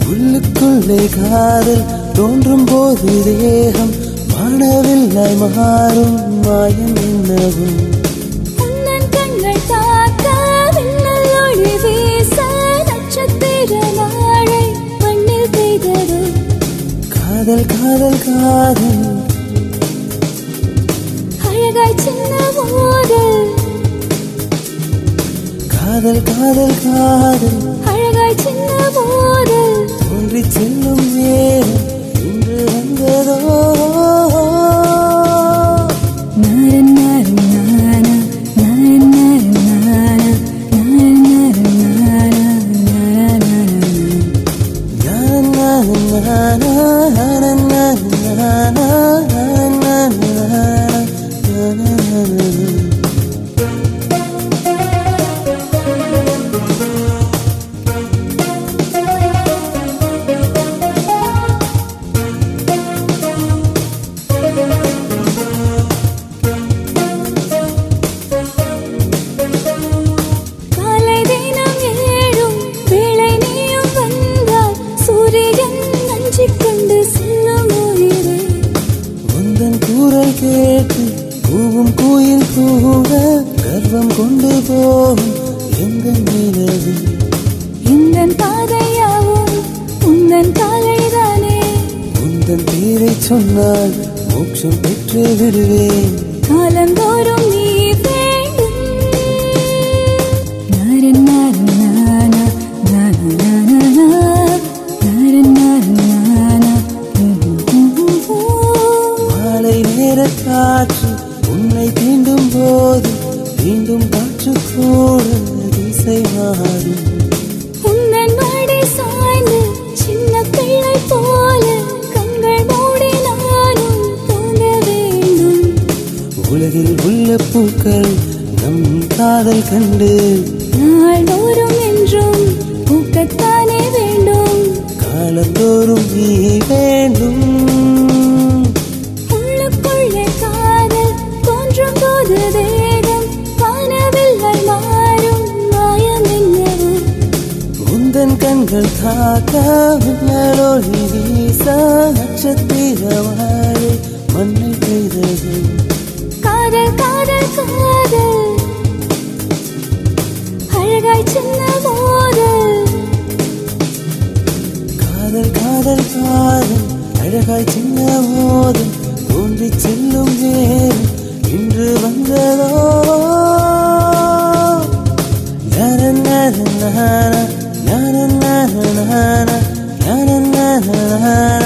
உள்ளுக்குள்ளே காதல் தோன்றும் போது தேகம் வானவில்லாய் மாறும் மாயம் என்னவும் கண்கள் தாக்க மின்னல் ஒளி வீச நட்சத்திர நாளை மண்ணில் பெய்தது காதல் காதல் காதல் அழகாய் சின்ன மோதல் காதல் காதல் காதல் அழகாய் சின்ன மோதல் தோன்றி செல்லும் நேரம் இன்று வந்ததோ கேட்டு கூவும் கோயில் கூட கர்வம் கொண்டு போகும் எந்த நிலவு இந்த பாதையாவும் உந்தன் காலைதானே உந்தன் பேரை சொன்னால் மோட்சம் பெற்று விடுவேன் காலந்தோறும் நீ வேண்டும் மாலை நேர காற்று உன்னை தீண்டும் போது தீண்டும் காற்று கூட திசை மாறும் உந்தன் மடி சாய்ந்து சின்ன பிள்ளை போல கண்கள் மூடி நானும் தூங்க வேண்டும் உலகில் உள்ள பூக்கள் நம் காதல் கண்டு நாள்தோறும் என்றும் பூக்கத்தானே வேண்டும் காலந்தோறும் நீ வேண்டும் உள்ளுக்குள்ளே காதல் தோன்றும் போது தேகம் காணவில்லை மாறும் மாயம் என்னவோ உந்தன் கண்கள் காக்க மின்னலொளி வீச நட்சத்திரவாழை மண்ணில் பெய்தது காதல் காதல் காதல் அழகாய் சின்ன மோதல் காதல் காதல் காதல் அழகாய் சின்ன மோதல் தோன்றி செல்லும் நேரம் இன்று வந்ததோ நர நர நர நர நர நர நர நர